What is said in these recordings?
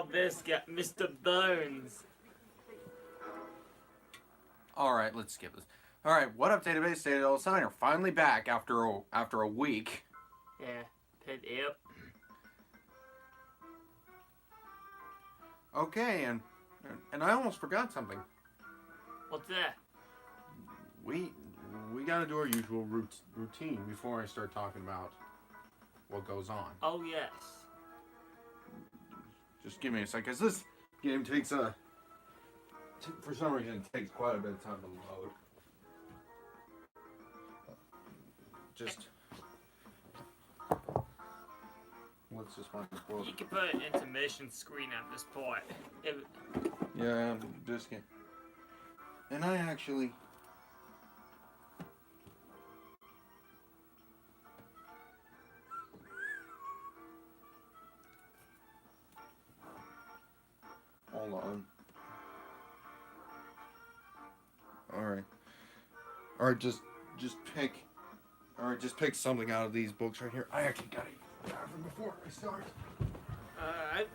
call this guy Mr. Bones. Alright, let's skip this. Alright, what up, database? Data Sign are finally back after a week. Yeah, yep. Okay, and I almost forgot something. What's that? We gotta do our usual routine before I start talking about what goes on. Oh, yes. Just give me a second, because this game takes for some reason, it takes quite a bit of time to load. Just... Let's just find the book. You can put an intermission screen at this point. Yeah, I'm just kidding. And I actually... Hold on. Alright. Alright, just pick... Alright, just pick something out of these books right here. I actually got it from before I start. Alright.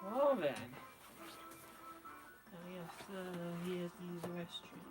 Well then. I guess here's the restroom.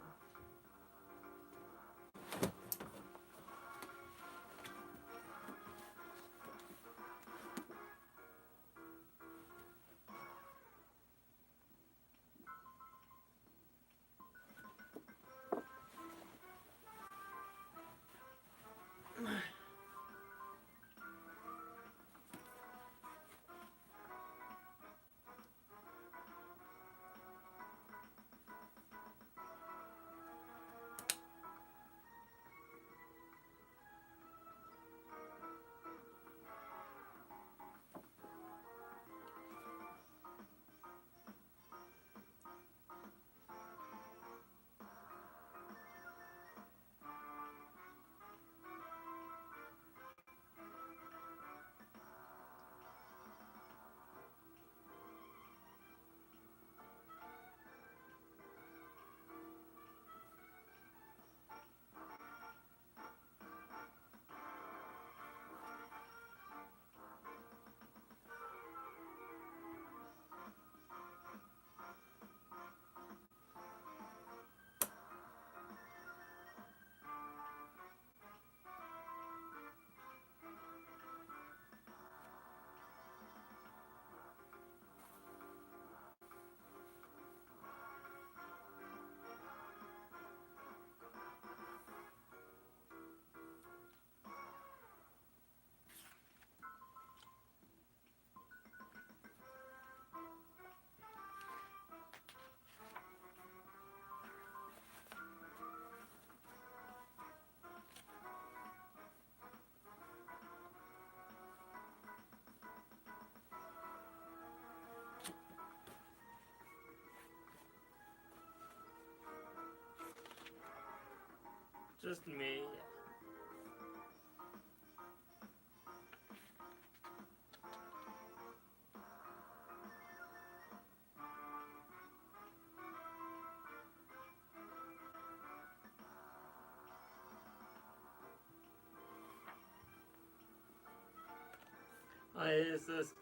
Just me.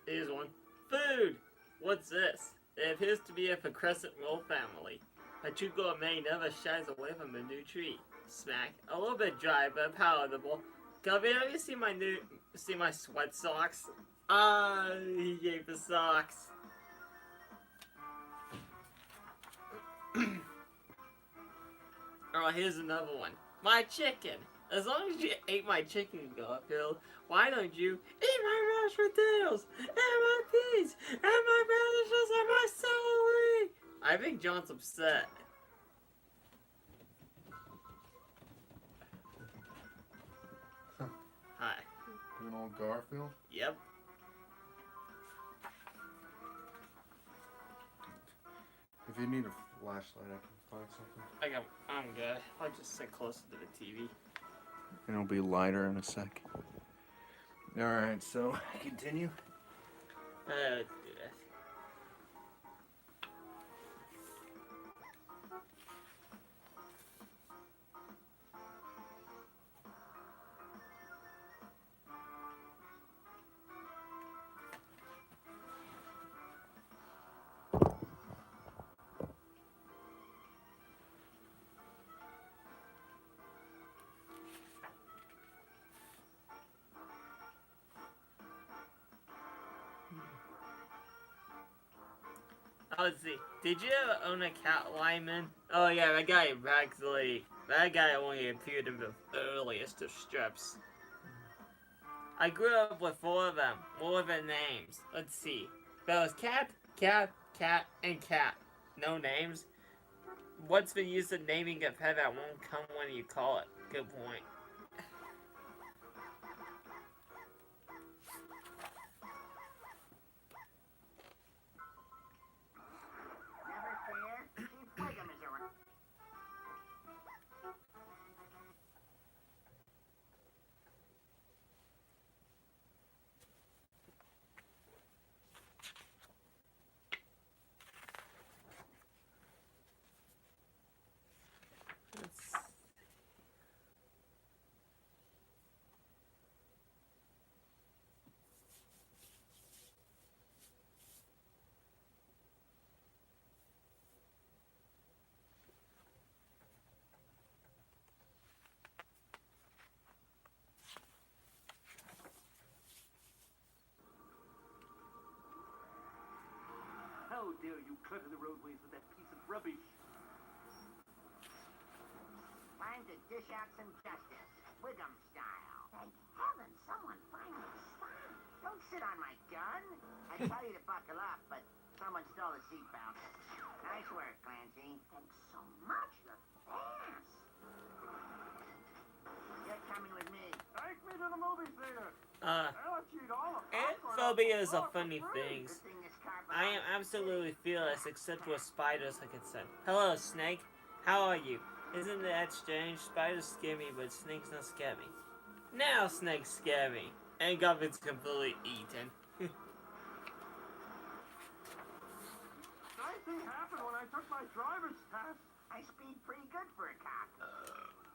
Here's one. Food! What's this? It appears to be of a crescent roll family. A true gourmet never shies away from a new treat. Smack. A little bit dry, but palatable. Gubby, have you seen my sweat socks? Ah, he gave the socks. Oh, here's another one. My chicken. As long as you ate my chicken, Garfield, why don't you eat my mashed potatoes, and my peas, and my radishes, and my celery? I think John's upset. Hi. Good old Garfield? Yep. If you need a flashlight, I can find something. I'm good. I'll just sit closer to the TV. And it'll be lighter in a sec. Alright, so continue. Let's do this. let's see. Did you ever own a cat, Lyman? Oh yeah, that guy only appeared in the earliest of strips. I grew up with four of them. What were their names? Let's see. There was cat, cat, cat, and cat. No names? What's the use of naming a pet that won't come when you call it? Good point. Never fear, Chief Wiggum is around. How dare you clutter the roadways with that piece of rubbish? Time to dish out some justice, Wiggum style. Thank heaven someone finally stopped. Don't sit on my gun. I tell you to buckle up, but someone stole the seatbelt. Nice work, Clancy. Thanks so much. You're fast. You're coming with me. Take me to the movie theater. Uh, I'll cheat all of Anthropias are funny things. Good thing this car I am absolutely fearless except with spiders, like it said. Hello, Snake. How are you? Isn't that strange? Spiders scare me, but snakes don't scare me. Now snakes scare me. And Goblin's completely eaten. Same thing happened when I took my driver's test. I speed pretty good for a cop.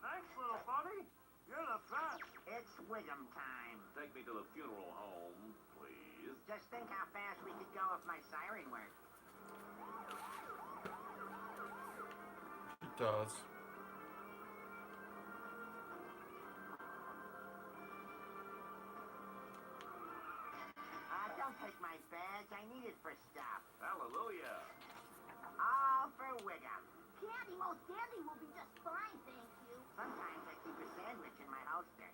Thanks, little buddy. You're the best. It's Wiggum time. Take me to the funeral home, please. Just think how fast we could go if my siren worked. It does. Don't take my badge. I need it for stuff. Hallelujah. All for Wiggum. Candy Most Dandy will be just fine, thank you. Sometimes I keep a sandwich in my holster.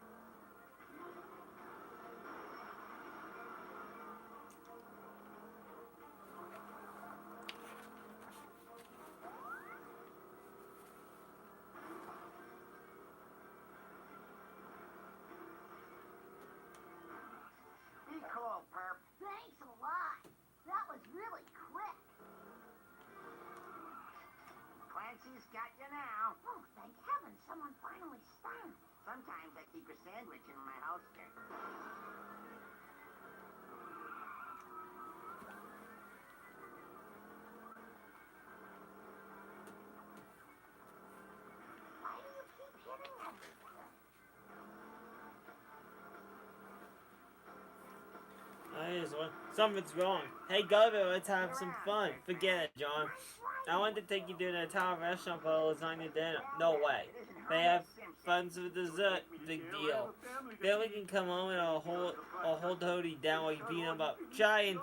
Be cool, perp. Thanks a lot. That was really quick. Clancy's got you now. Oh, thank heaven someone finally stopped. Sometimes I keep a sandwich in my holster. Why do you keep hitting everything? Something's wrong. Hey, Gulliver, let's have some fun. Forget it, John. I wanted to take you to an Italian restaurant for a lasagna dinner. No way. They have funds for dessert. Big deal. Then we can come home and I'll hold Hody down while you beat him up. Try and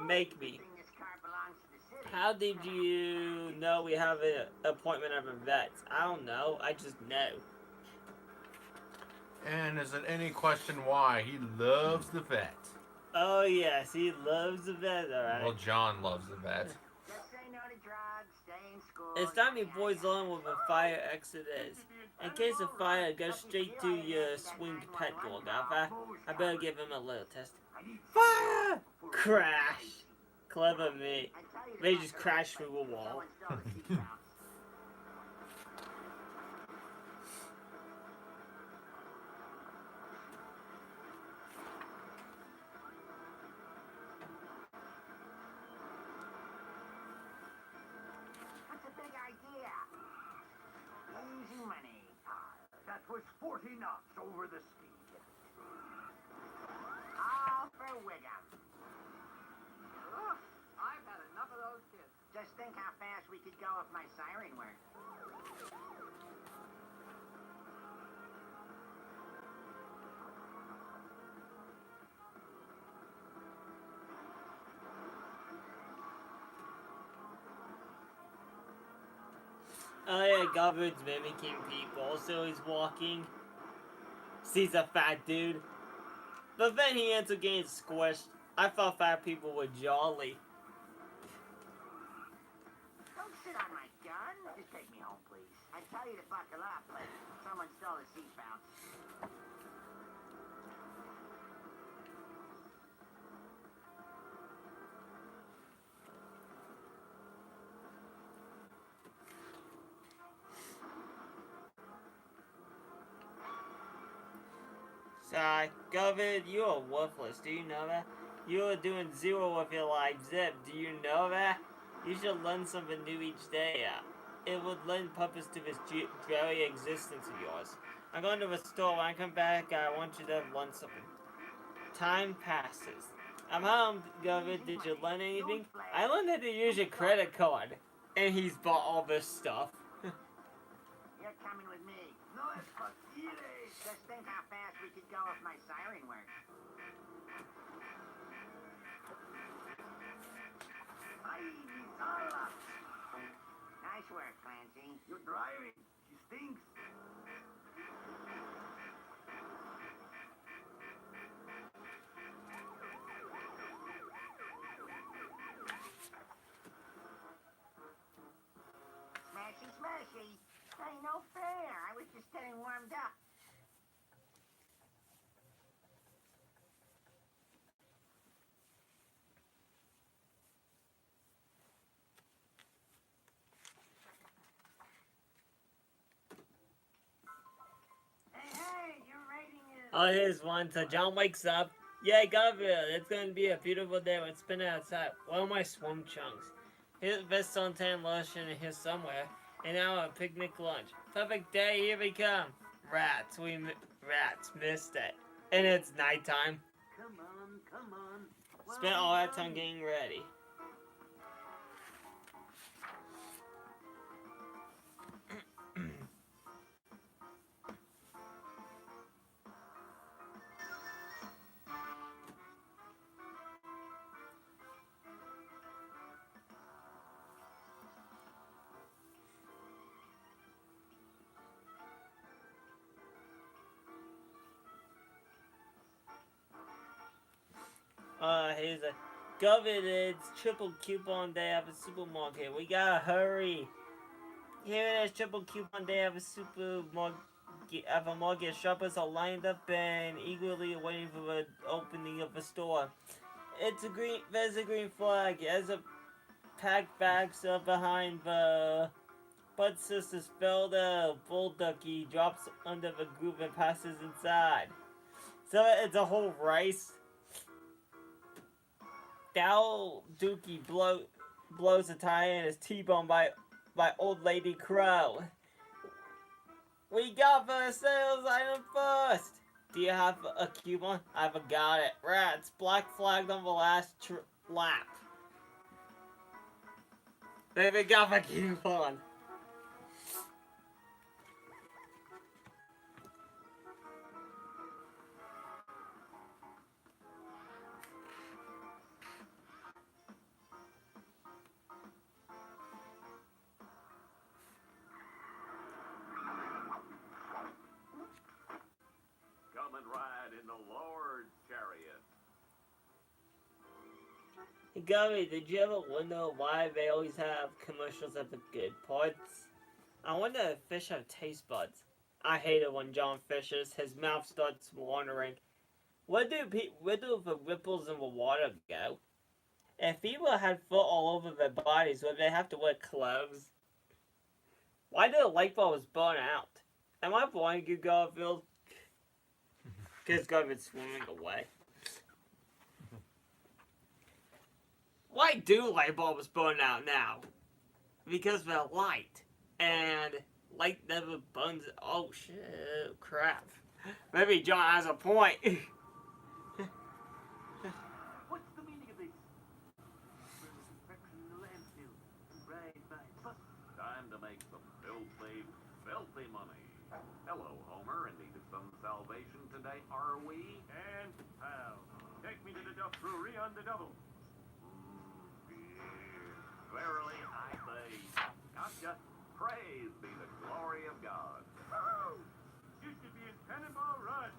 make me. This car belongs to the city. How did you know we have an appointment at a vet? I don't know. I just know. And is it any question why? He loves the vet. Oh yes, he loves the vet, alright. Well, John loves the vet. Just say no to drugs, stay in school. It's time you boys learn what a fire exit is. In case of fire, go straight to your swinged pet Golgotha. I better give him a little test. Fire! Crash! Clever me. I tell you to They buckle just up, crashed but through a wall. someone stole the seatbelt. What's the big idea? Easy money. That was 40 knots over the speed. All for Wiggum. I've had enough of those kids. Just think how fast we could go if my siren worked. Oh yeah, Government's mimicking people, so he's walking, sees a fat dude, but then he ends up getting squished. I thought fat people were jolly. Don't sit on my gun. Just take me home, please. I tell you to buckle up, but someone stole the seatbelts. Sorry, Government, you are worthless. Do you know that? You are doing zero with your life. Zip, do you know that? You should learn something new each day. It would lend purpose to this very existence of yours. I'm going to the store. When I come back, I want you to learn something. Time passes. I'm home, Government. Did you learn anything? I learned how to use your credit card. And he's bought all this stuff. You're coming with me. No es Just think how fast we could go if my siren worked. Nice work, Clancy. You're driving. She stinks. Smashy, smashy. Ain't no fair. I was just getting warmed up. Hey, your rating is... Oh, here's one. So John wakes up. Yeah, Governor, it's going to be a beautiful day. Let's spin it outside. Where are my swim trunks? Here's best suntan lotion in here somewhere. And now a picnic lunch. Perfect day, here we come. Rats, rats missed it. And it's nighttime. Come on. Spent all that time getting ready. Here's a Government, it's triple coupon day at the supermarket. We gotta hurry. Here it is, triple coupon day at the supermarket. At the market, shoppers are lined up and eagerly waiting for the opening of the store. There's a green flag. As a packed bags up behind the Bud Sister spelled a bull ducky drops under the group and passes inside. So it's a whole race. Dow Dookie blows a tire and is T-boned by Old Lady Crow. We got the sales item first. Do you have a coupon? I forgot it. Rats, black flagged on the last lap. They got the coupon. Come and ride in the Lord's chariot. Hey, Gummy, did you ever wonder why they always have commercials at the good parts? I wonder if fish have taste buds. I hate it when John fishes. His mouth starts wandering. Where do the ripples in the water go? If people had foot all over their bodies, would they have to wear clothes? Why do the light bulbs burn out? Am I blind, you Garfield? Because Garfield's swimming away. Why do light bulbs burn out now? Because they're light. And light never burns. Oh shit, crap. Maybe John has a point. What's the meaning of this? Inspection the landfill. Right by bus. Time to make some filthy money. Hello, Homer. In need of some salvation today, are we? And pal, take me to the Duff Brewery on the double. Verily, I say, gotcha. Praise be the glory of God. You should be in Cannonball Run.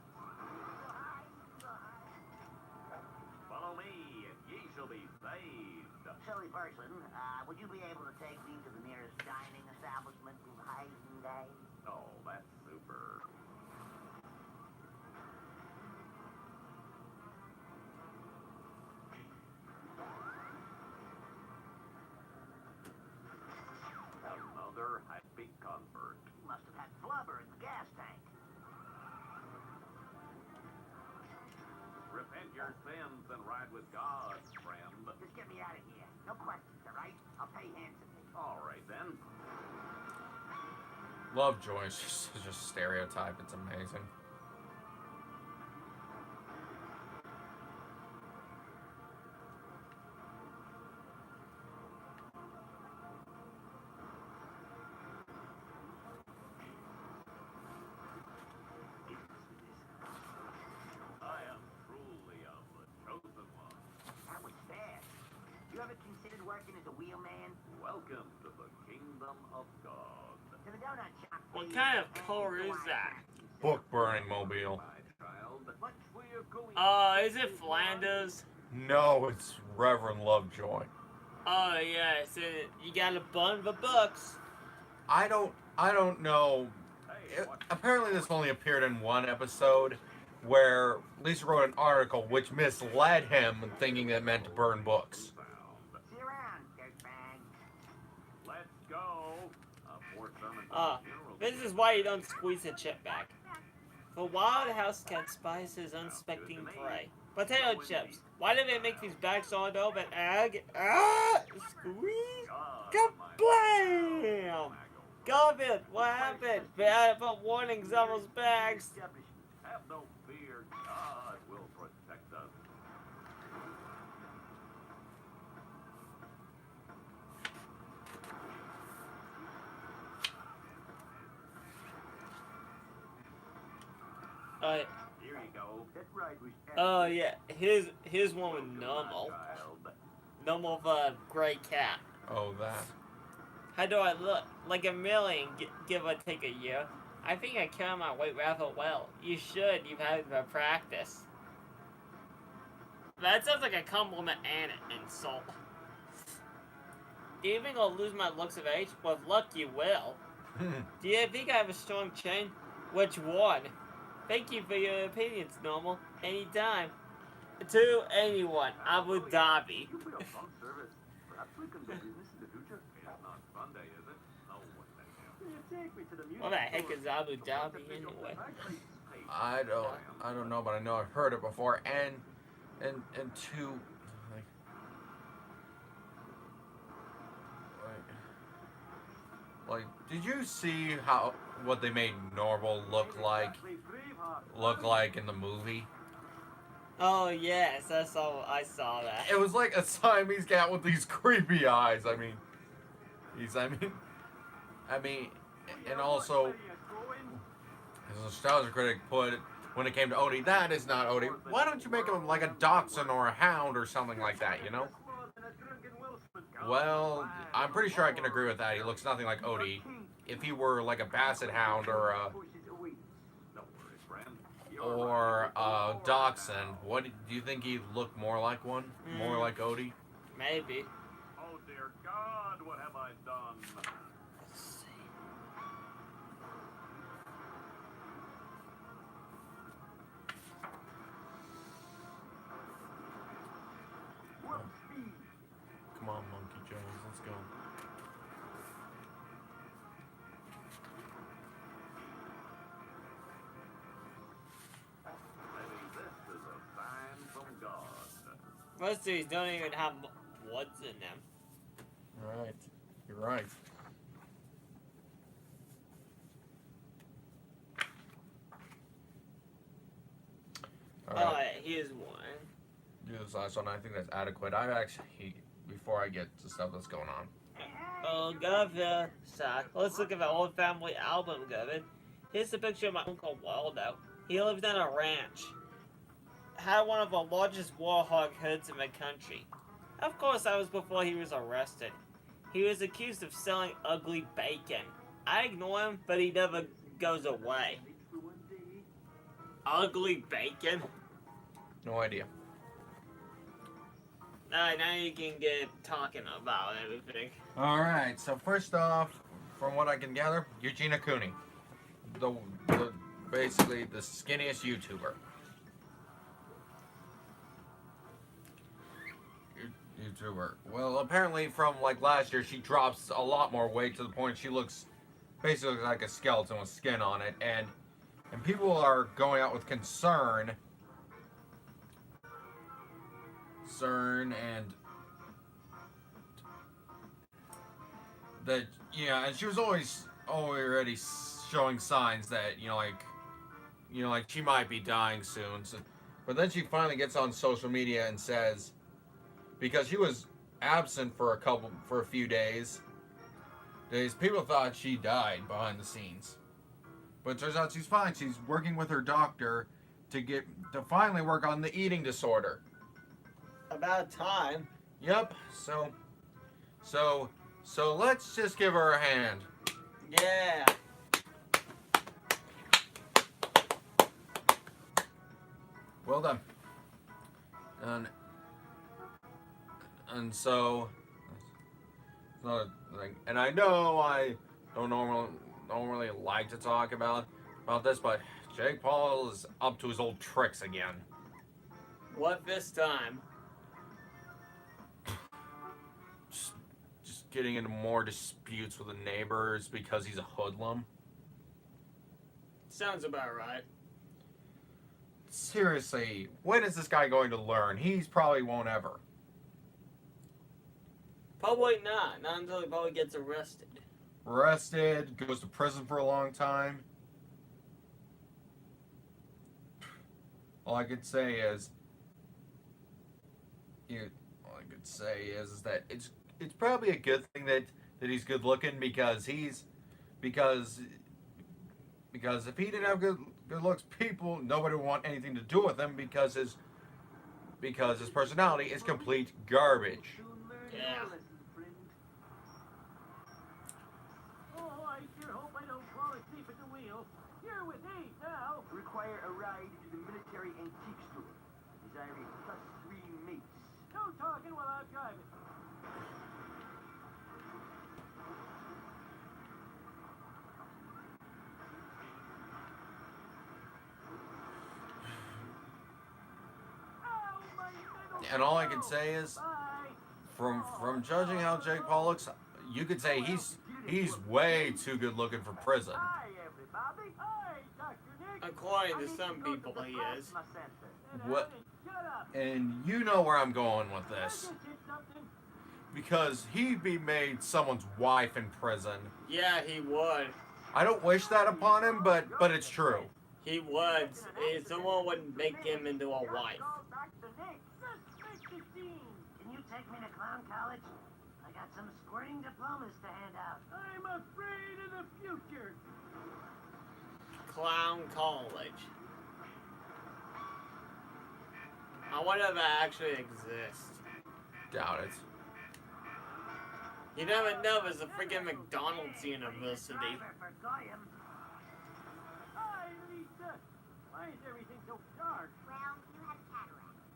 Follow me, and ye shall be saved. Silly person, would you be able to take me to the nearest dining establishment in Heisenday? Oh, that's super. Another happy convert. Must have had flubber in the gas tank. Repent your sins and ride with God, friend. Just get me out of here. No questions, all right? I'll pay handsomely. All right, then. Lovejoy is just such a stereotype. It's amazing. I am truly of the chosen one. That was fast. You ever considered working as a wheelman? Welcome to the kingdom of God. To the donut shop. What please. kind of And car to is wine that? factory, sir. Book burning mobile. My child, much for your going. Is it Flanders? No, it's Reverend Lovejoy. Oh, yes. You got a bun for books. I don't know. Hey, what Apparently, this only appeared in one episode, where Lisa wrote an article which misled him, thinking it meant to burn books. sound? See you around, dirtbag. Let's go. Four summons Ah, funeral. This is why you don't squeeze a chip back. For wild house cat spies his unsuspecting prey. Potato chips. Why did they make these bags so open? Egg. Squeeze. God, Kablam! Garbage. What happened? Bad put warnings on those bags. have no fear. God will protect us. Alright. Here you go. That ride was Oh yeah. Here's one with normal. Child. Normal of a gray cat. Oh, that. How do I look? Like a million, give or take a year. I think I carry my weight rather well. You should. You've had the practice. That sounds like a compliment and an insult. Do you think I'll lose my looks of age? With luck, you will. Do you think I have a strong chin? Which one? Thank you for your opinions, Normal. Anytime. To anyone. Abu Dhabi. You feel phone service. Perhaps we can do business in the future. It's not Sunday, is it? No, what the hell? You take me to the music What the heck store. is Abu Dhabi anyway? I don't know, but I know I've heard it before, and two, like, did you see what they made Normal look like in the movie? Oh yes, I saw that. It was like a Siamese cat with these creepy eyes. I mean, and also, his nostalgia critic put it, when it came to Odie, that is not Odie. Why don't you make him like a dachshund or a hound or something like that, you know? Well, I'm pretty sure I can agree with that. He looks nothing like Odie. If he were like a basset hound or a dachshund, what do you think he'd look more like one? More like Odie? Maybe. Oh dear God, what have I done? Let's see. Come on, Monkey Jones, let's go. Maybe this is a sign from God. Most of these don't even have woods in them. Right, you're right. Alright, Here's one. do this last one. I think that's adequate. Before I get to stuff that's going on. Oh, Gavin. Let's look at the old family album, Gavin. Here's a picture of my uncle Waldo. He lived on a ranch. Had one of the largest warhog herds in the country. Of course, that was before he was arrested. He was accused of selling ugly bacon. I ignore him, but he never goes away. Ugly bacon? No idea. Alright, now you can get talking about everything. All right. So first off, from what I can gather, Eugenia Cooney, the basically the skinniest YouTuber. YouTuber. Well, apparently from like last year, she drops a lot more weight to the point she looks basically like a skeleton with skin on it, and people are going out with concern and that and she was already showing signs that like she might be dying soon. So, but then she finally gets on social media and says, because she was absent for a few days, people thought she died behind the scenes. But it turns out she's fine. She's working with her doctor to finally work on the eating disorder. About time. Yep. So let's just give her a hand. Yeah. Well done. And so another thing. And I know I don't normally like to talk about this, but Jake Paul is up to his old tricks again. What this time? Just getting into more disputes with the neighbors because he's a hoodlum. Sounds about right. Seriously, when is this guy going to learn? He's probably won't ever. Probably not. Not until he probably gets arrested. Goes to prison for a long time. All I could say is that it's probably a good thing that he's good looking because if he didn't have good looks, nobody would want anything to do with him because his personality is complete garbage. Yeah. Oh, I sure hope I don't fall asleep at the wheel. You're with Abe now. Require a ride to the military antique store. Desiring +3 mates. No talking while I'm driving. Ow, my middle And all I can toe. say is, Bye. from judging how Jake Paul looks, you could say he's way too good looking for prison. Hi, everybody. Hi, Dr. Nick. According I to need some go to people, the he is. plasma center. Sit What- down and shut up. And you know where I'm going with I this. just hit something. Because he'd be made someone's wife in prison. Yeah, he would. I don't wish that upon him, but it's true. He would. Someone would make him into a wife. Dr. Nick, just make the scene. Can you take me to clown college? I got some squirting diplomas to hand out. I'm afraid of the future. Clown college. I wonder if that actually exists. Doubt it. You never know, there's a freaking McDonald's University. Driver for Goyam. Hi, Lisa. Why is everything so dark? Well, you have cataracts.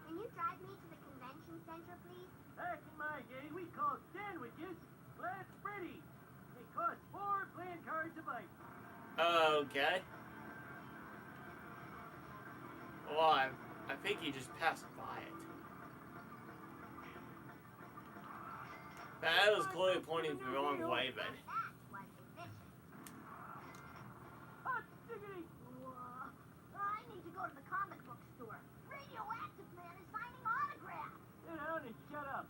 Can you drive me to the convention center, please? Back in my day, we called sandwiches Flat Freddy. They cost 4 playing cards a bite. Okay. Well, I think you just passed by it. That was clearly pointing the wrong way, then. That was efficient. Hot diggity! Whoa. I need to go to the comic book store. Radioactive Man is signing autographs. Sit down and shut up.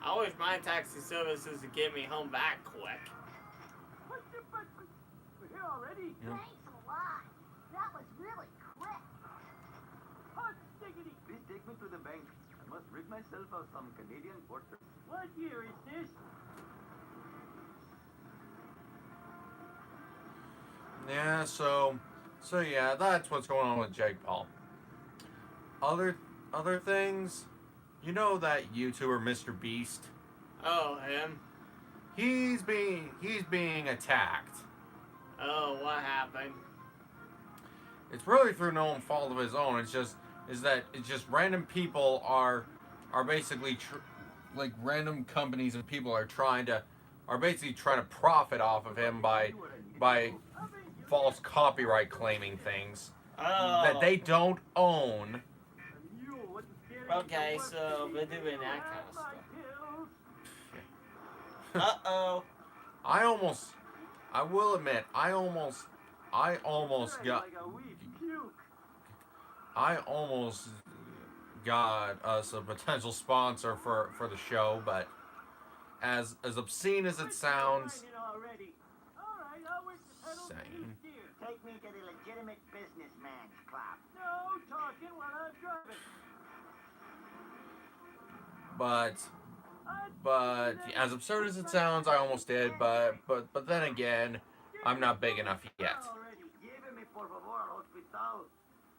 I wish my taxi services would get me home back quick. What's the but? We're here already? Yeah. Thanks a lot. That was really quick. Hot diggity! Please take me to the bank. I must rid myself of some Canadian porter. What year is this? Yeah, so So yeah, that's what's going on with Jake Paul. Other things, you know that YouTuber Mr. Beast? Oh, him? He's being attacked. Oh, what happened? It's really through no fault of his own. It's just random people are basically like random companies and people are basically trying to profit off of him by false copyright claiming things Oh. that they don't own. Okay, so they're doing that kind of stuff. Uh-oh. I will admit, I almost got us a potential sponsor for the show, but as obscene as it sounds, same. Take me to the legitimate businessman's club. No talking while I'm driving. But as absurd as it sounds, I almost did. But then again, I'm not big enough yet. Lléveme por favor al hospital.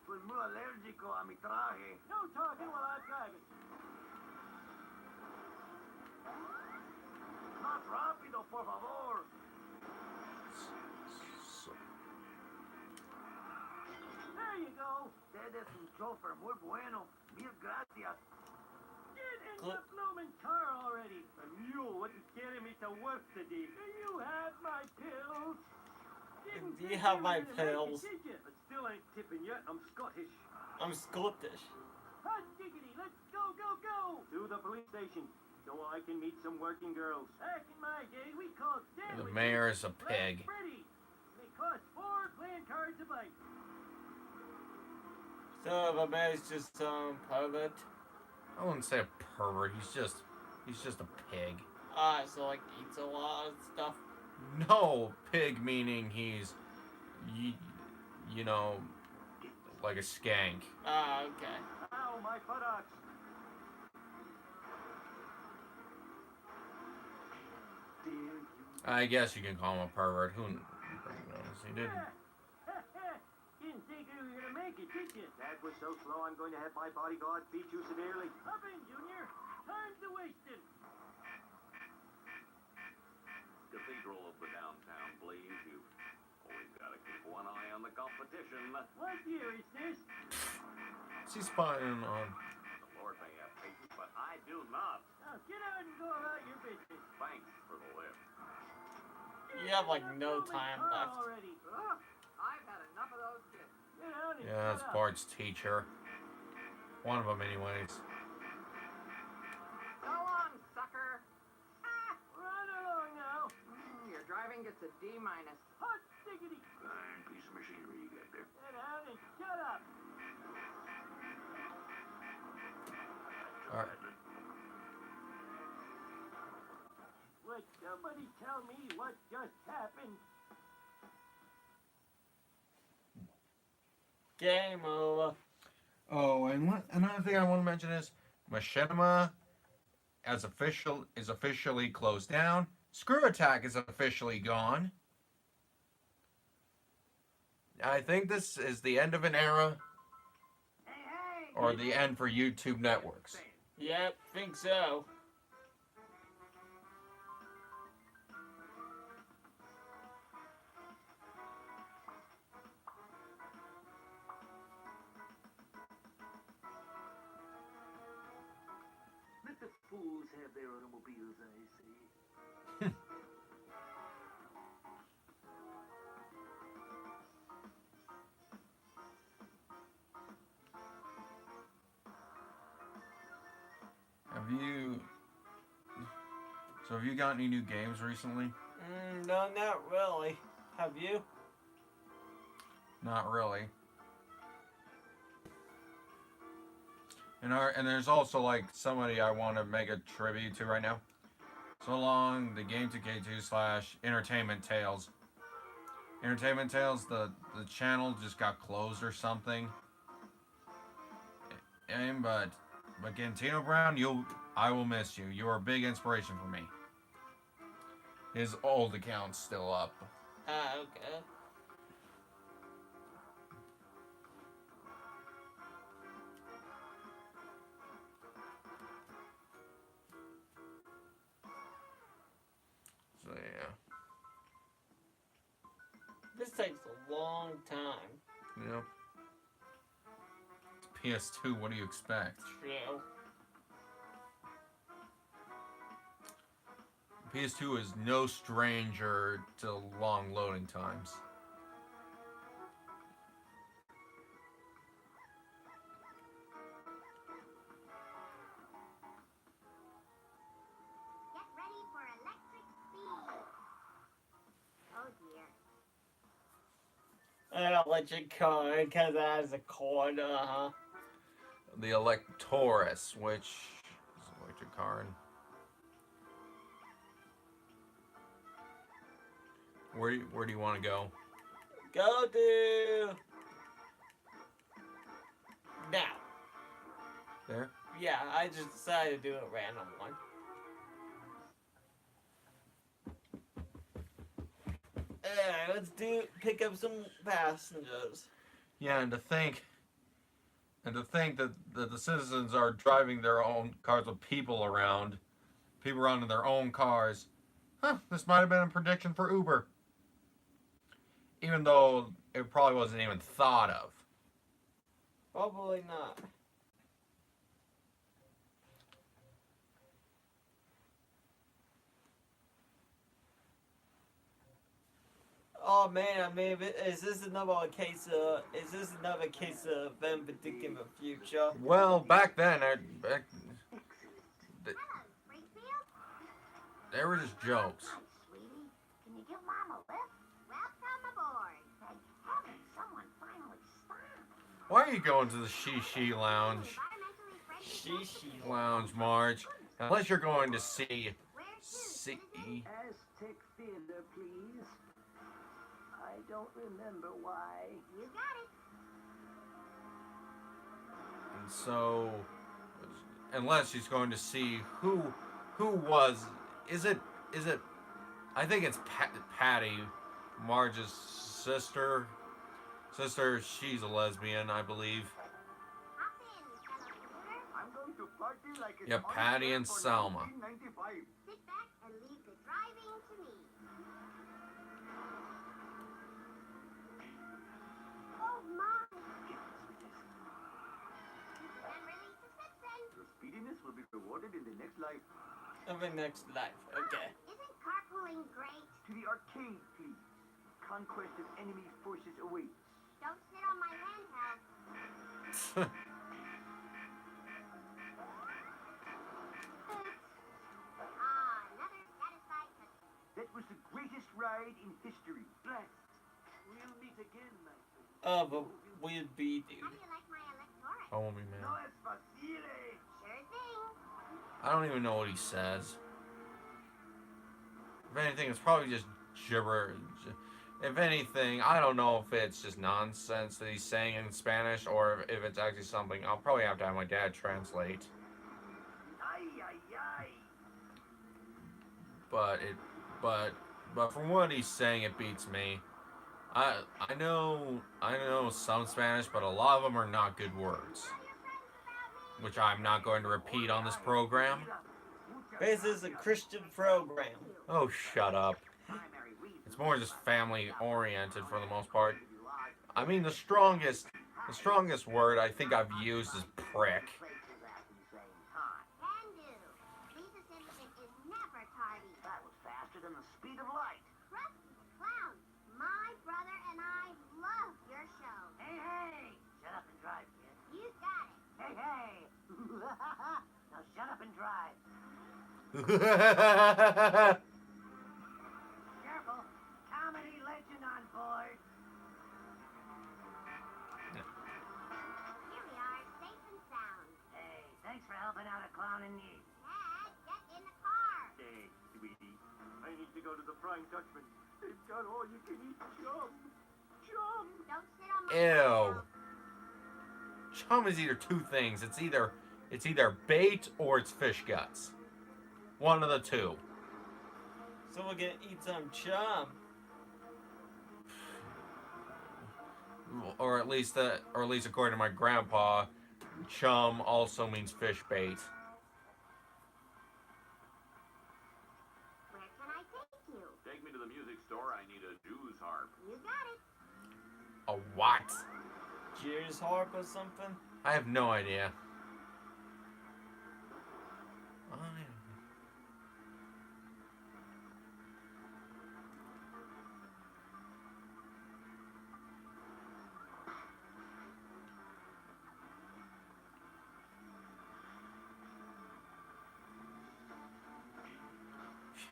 Soy muy alérgico a mi traje. No talking while I'm driving. Más rápido, por favor. There you go. Usted es un chofer muy bueno. Mil gracias. Get in the blooming car already. A mule wouldn't carry me to work today. Do you have my pills? Didn't Do you think have were my gonna make it, pills? did you? I still ain't tipping yet. I'm Scottish. I'm Scottish. Hot diggity, let's go, go, go! To the police station, so I can meet some working girls. Back in my day, we called The sandwiches mayor is a Red pig. Freddy. They cost 4 playing cards a bite. So the man's just some pervert. I wouldn't say a pervert. He's just a pig. So like eats a lot of stuff. No, pig meaning he's, you know, like a skank. Okay. Ow, my buttocks. Dear you. I guess you can call him a pervert. Who knows? He didn't. Didn't think you were gonna make it, did you? That was so slow, I'm going to have my bodyguard beat you severely. Up in, Junior. Time's a wasting. Cathedral of the downtown, please. You've always got to keep one eye on the competition. What year is this? She's spying on. The Lord may have patience, but I do not. Now get out and go about your business. Thanks for the lift. You have like Get in no the blooming time car left. Already. Ugh, I've had enough of those kids. Get out and Yeah, that's shut up. Bart's teacher. One of them, anyways. Go on, sucker. Run along now. Your driving gets a D-. Hot diggity. Fine piece of machinery you got there. Get out and shut up. All right. Would somebody tell me what just happened? Game over. Oh, and Another thing I want to mention is Machinima is officially closed down. Screw Attack is officially gone. I think this is the end of an era, Hey, hey. or the end for YouTube networks. Yep, think so. Let the fools have their automobiles, I say. Have you got any new games recently? No, not really. Have you? Not really. And there's also like somebody I want to make a tribute to right now. So long, the Game 2K2 / Entertainment Tales. Entertainment Tales, the channel just got closed or something. But Gantino Brown, I will miss you. You are a big inspiration for me. His old account's still up. Okay. This takes a long time. You know? It's PS2, what do you expect? True. PS2 is no stranger to long loading times. Get ready for electric speed. Oh dear. An electric car because it has a cord, The Electoris, which is an electric car. And where do you want to go? Go to... Now. There? Yeah, I just decided to do a random one. Alright, let's pick up some passengers. Yeah, and to think that the citizens are driving their own cars with people around in their own cars. Huh, this might have been a prediction for Uber. Even though it probably wasn't even thought of. Probably not. Oh man, I mean, is this another case of them predicting the future? Well, back then, Hello, Springfield. they were just jokes. Hi, sweetie. Can you give Mom a lift? Welcome aboard. Thank heaven someone finally stopped. Why are you going to the She Lounge? Environmentally friendly. She. Lounge, Marge. Unless you're going to see... Where to, See... Susan? Aztec Theater, please. I don't remember why. You got it. And so... Unless she's going to see who was... Is it... I think it's Patty, Marge's sister. She's a lesbian, I believe. Hop in, fellow commuter. I'm going to party like it's Yep, on Patty sale and for Selma. $19.95. Sit back and leave the driving to me. Oh my. And release the citizen. Your speediness will be rewarded in the next life. Of the next life, okay. Isn't carpooling great? To the arcade, please. Conquest of enemy forces awaits. Don't sit on my handheld. Another satisfied customer. That was the greatest ride in history. Blast. We'll meet again, my friend. Oh, but we'd be, dude. How do you like my Electoris? Oh, me, No man. es facile. Sure thing. I don't even know what he says. If anything, it's probably just gibber. If anything, I don't know if it's just nonsense that he's saying in Spanish or if it's actually something. I'll probably have to have my dad translate. Ay, ay, ay. But from what he's saying, it beats me. I know some Spanish, but a lot of them are not good words, which I'm not going to repeat on this program. This is a Christian program. Oh, shut up. It's more just family oriented for the most part. I mean, the strongest word I think I've used is prick. Can do. Lisa Simpson is never tardy. That was faster than the speed of light. Krusty Clown, my brother and I love your show. Hey, hey! Shut up and drive, kid. You got it. Hey, hey! Now shut up and drive. Careful! Comedy legend on board. Here we are, safe and sound. Hey, thanks for helping out a clown in need. Dad, get in the car. Hey, sweetie. I need to go to the Flying Dutchman. They've got all you can eat chum. Chum! Don't sit on my Ew. handheld. Chum is either two things. It's either bait or it's fish guts. One of the two. So we're gonna eat some chum. Or at least according to my grandpa, chum also means fish bait. Where can I take you? Take me to the music store. I need a Jew's harp. You got it. A what? Gears harp or something? I have no idea.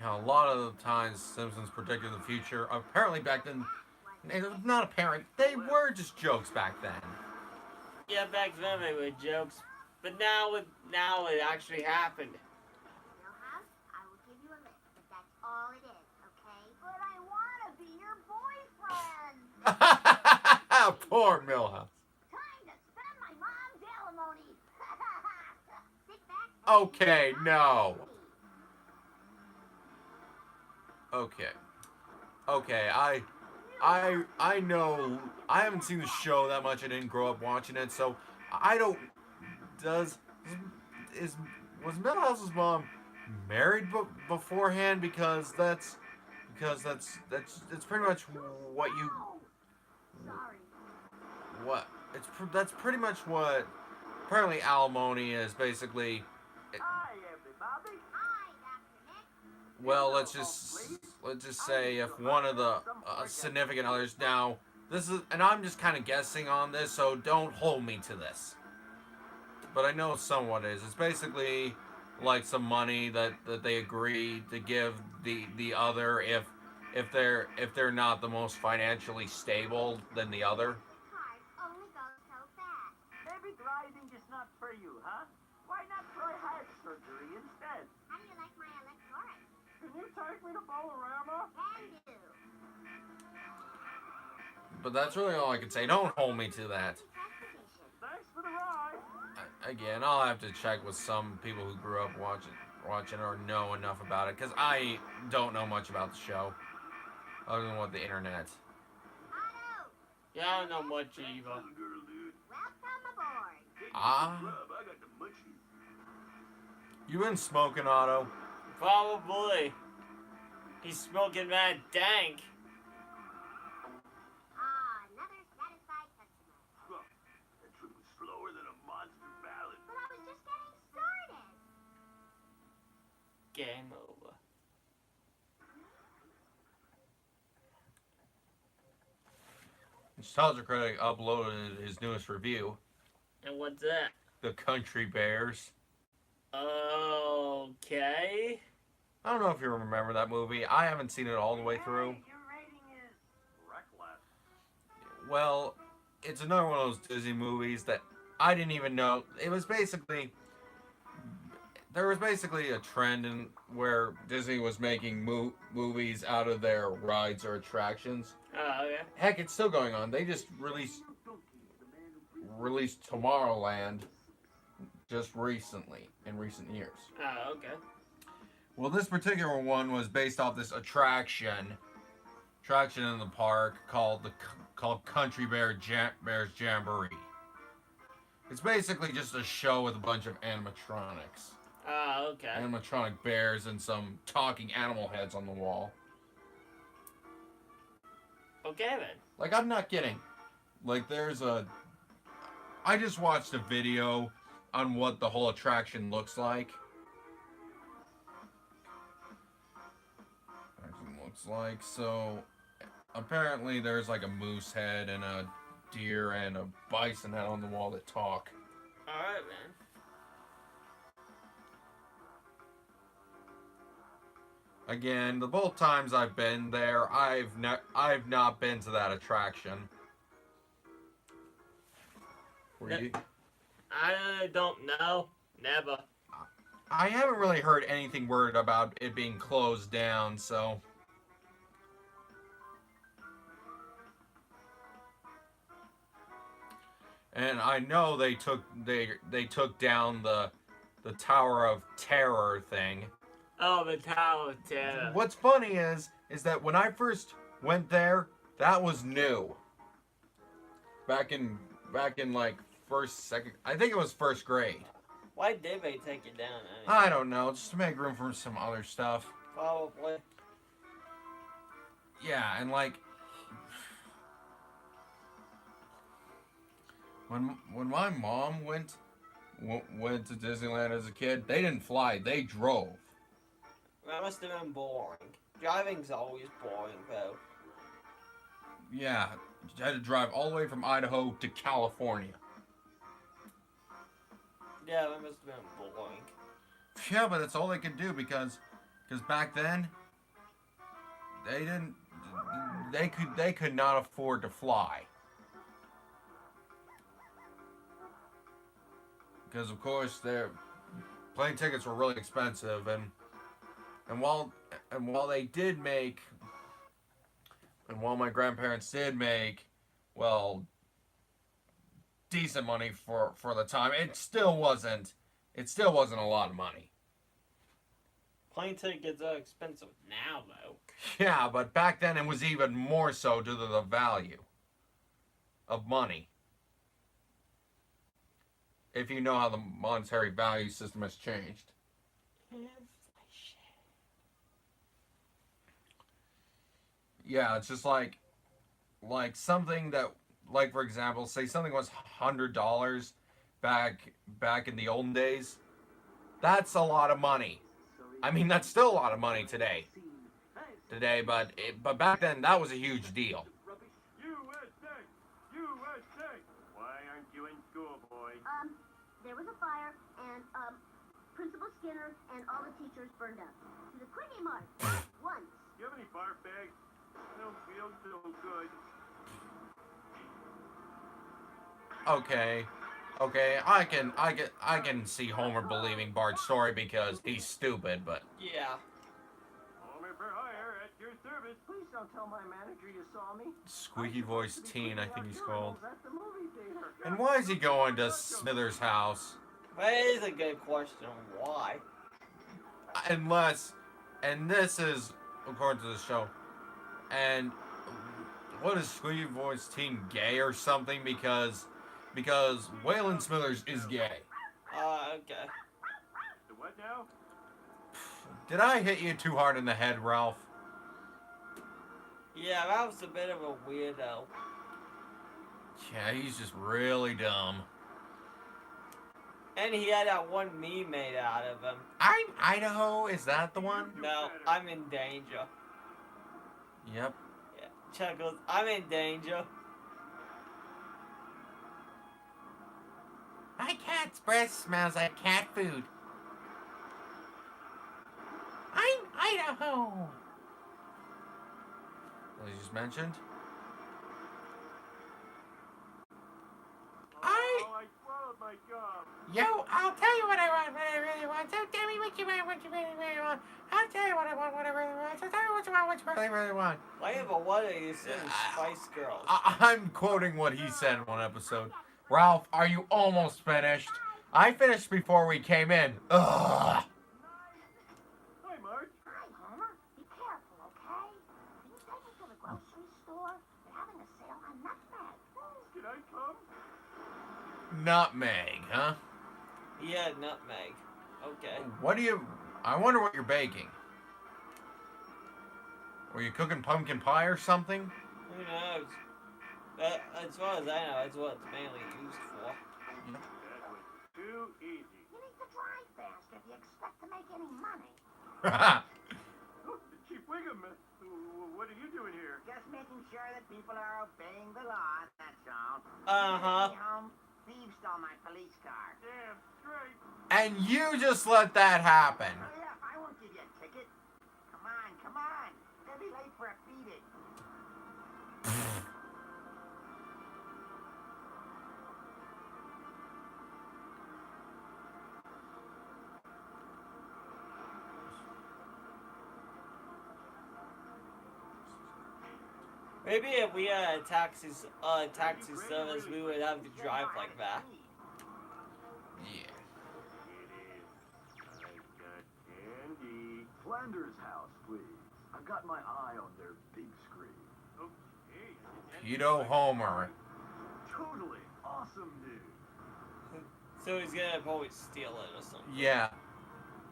A lot of the times Simpsons predicted the future. Apparently back then, it was not apparent. They were just jokes back then. Yeah, back then they were jokes, but now it actually happened. Millhouse, I will give you a lift, but that's all it is, okay? But I want to be your boyfriend. Poor Millhouse. Time to spend my mom's alimony. Sit back. and Okay, enjoy no. me. Okay, I know I haven't seen the show that much. I didn't grow up watching it, so I don't. Was Millhouse's mom married beforehand? Because that's pretty much what you Sorry. that's pretty much what apparently alimony is basically. Hi, everybody. Hi, Dr. Nick. Well, let's just say if one of the significant others now this is, and I'm just kind of guessing on this, so don't hold me to this. But I know somewhat is. It's basically like some money that they agree to give the other if they're not the most financially stable than the other. Cars only go so fast. Maybe gliding is not for you, huh? Why not try heart surgery instead? How do you like my electronics? Can you take me to Bolorama? Can do. But that's really all I can say. Don't hold me to that. Transportation. Thanks for the ride. Again, I'll have to check with some people who grew up watching or know enough about it, because I don't know much about the show other than what the internet. Otto, Yeah, I don't know much either. welcome aboard. Ah, I got the munchies. you been smoking, Otto? Probably. He's smoking mad dank. Ah, another satisfied customer. That trip was slower than a monster ballad. But I was just getting started. Game over. Nostalgia Critic uploaded his newest review, And what's that? The Country Bears. Okay. I don't know if you remember that movie. I haven't seen it all the way through. Hey, your rating is Reckless. Well, it's another one of those Disney movies that I didn't even know. It was basically there was basically a trend in where Disney was making movies out of their rides or attractions. Oh, okay. Heck, it's still going on. They just released Tomorrowland just recently, in recent years. Oh, okay. Well, this particular one was based off this attraction in the park called Country Bears Jamboree. It's basically just a show with a bunch of animatronics. Oh, okay. Animatronic bears and some talking animal heads on the wall. Okay then. Like, I'm not kidding. Like, I just watched a video on what the whole attraction looks like. So apparently there's like a moose head and a deer and a bison head on the wall that talk. Alright, man. Again, the both times I've been there, I've not been to that attraction. Were you? I don't know. Never. I haven't really heard anything word about it being closed down, so. And I know they took down the Tower of Terror thing. Oh, the Tower of Terror. What's funny is that when I first went there, that was new. Back in like second, I think it was first grade. Why did they take it down? I don't know, just to make room for some other stuff. Probably. Yeah, and like when my mom went to Disneyland as a kid, they didn't fly, they drove. That must have been boring. Driving's always boring, though. Yeah, you had to drive all the way from Idaho to California. Yeah, that must have been boring. Yeah, but that's all they could do because back then they could not afford to fly. Because of course their plane tickets were really expensive, and while they did make, and while my grandparents did make, well, decent money for the time, it still wasn't a lot of money. Plane tickets are expensive now, though. Yeah, but back then it was even more so due to the value of money. If you know how the monetary value system has changed. Yeah, it's just like something that, like, for example, say something was $100 back in the olden days. That's a lot of money. I mean, that's still a lot of money today, but back then that was a huge deal. USA! USA! Why aren't you in school, boy? There was a fire, and, Principal Skinner and all the teachers burned up. To the Quickie Mart. Once. You have any barf bags? I don't feel so good. Okay, I can see Homer believing Bart's story because he's stupid, but Yeah. Homer for hire at your service. Please don't tell my manager you saw me. squeaky voice teen, I think he's called. At the movie theater. And why is he going to Smithers' house? That is a good question. Why? Unless, and this is according to the show, and what is squeaky voice teen gay or something? Because Waylon Smithers is gay. Okay. The what now? Did I hit you too hard in the head, Ralph? Yeah, that was a bit of a weirdo. Yeah, he's just really dumb. And he had that one meme made out of him. I'm Idaho, is that the one? No, I'm in danger. Yep. Yeah. Chuckles, I'm in danger. My cat's breath smells like cat food. I'm Idaho. As you just mentioned. I swallowed my gum. Yo, I'll tell you what I want, what I really want. So tell me what you want, what you really, really want. I'll tell you what I want, what I really want. So tell me what you want, what you really, really want. Why have a what are you saying, Spice Girls? I'm quoting what he said in one episode. Ralph, are you almost finished? I finished before we came in. Ugh. Hi, Marge. Hi, Homer. Be careful, okay? Can you take me to the grocery store? They're having a sale on nutmeg. Can I come? Nutmeg, huh? Yeah, nutmeg. Okay. What do you... I wonder what you're baking. Were you cooking pumpkin pie or something? Who knows? As far as I know, that's what it's mainly used for. That was too easy. You need to drive faster if you expect to make any money. Oh, Chief Wiggum, what are you doing here? Just making sure that people are obeying the law, that's all. Uh-huh. Hey, home. Thieves stole my police car. Damn straight. And you just let that happen. Hurry up, I won't give you a ticket. Come on, come on. We're gonna be late for a beating. Maybe if we had a taxi service, we would have to drive like that. Yeah. It is. I've got candy. Flanders House, please. I've got my eye on their big screen. Okay. Pedo Homer. Totally awesome news. So he's gonna probably steal it or something. Yeah.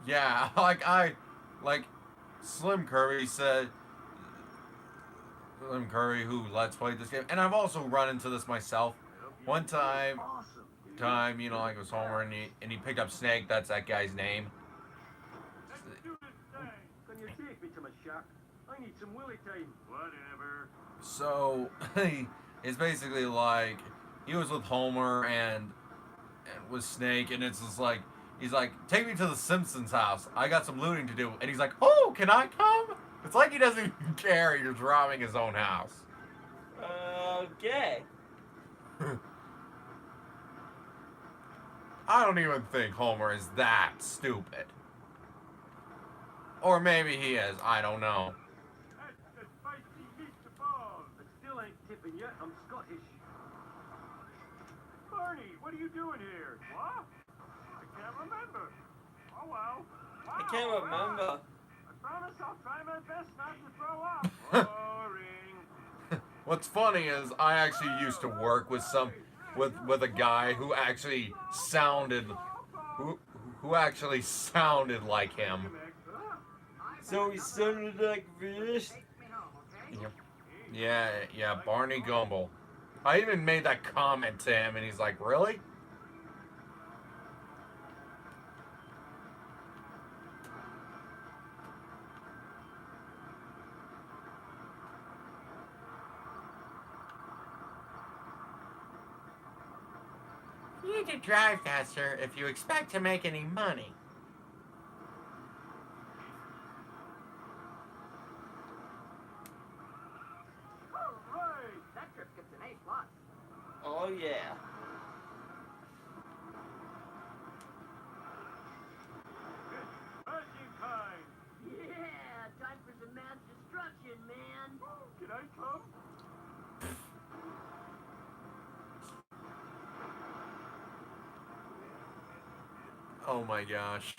Yeah, like Slim Curry said, Slim Curry who Let's Play this game, and I've also run into this myself. One time, Awesome, dude. you know, like it was Homer, and he picked up Snake. That's that guy's name. Let's do this thing. Can you take me to my shack? I need some willy time. Whatever. So it's basically like he was with Homer and with Snake, and it's just like he's like, take me to the Simpsons house. I got some looting to do, and he's like, oh, can I come? It's like he doesn't even care. He's robbing his own house. Okay. I don't even think Homer is that stupid. Or maybe he is. I don't know. That's the spicy meatball. I still ain't tipping yet. I'm Scottish. Barney, what are you doing here? What? I can't remember. Oh well. I can't remember. I promise I'll try my best not to throw up. Boring. What's funny is I actually used to work with with a guy who actually sounded who actually sounded like him. So he sounded like this. Yeah, Barney Gumble. I even made that comment to him, and he's like, "Really?" You need to drive faster if you expect to make any money. Alright! That trip gets an A+. Oh yeah. Smashing time. Yeah, time for some mass destruction, man. Can I come? Oh my gosh.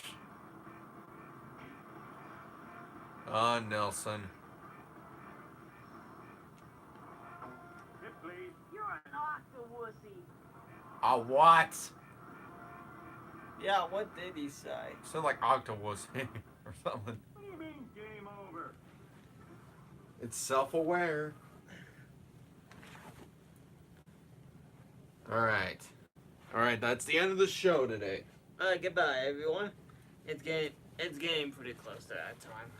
Ah, Nelson. Ripley. You're an octowussy. A what? Yeah, what did he say? Sound like octopus or something. What do you mean game over? It's self-aware. Alright, that's the end of the show today. Goodbye, everyone. It's getting pretty close to that time.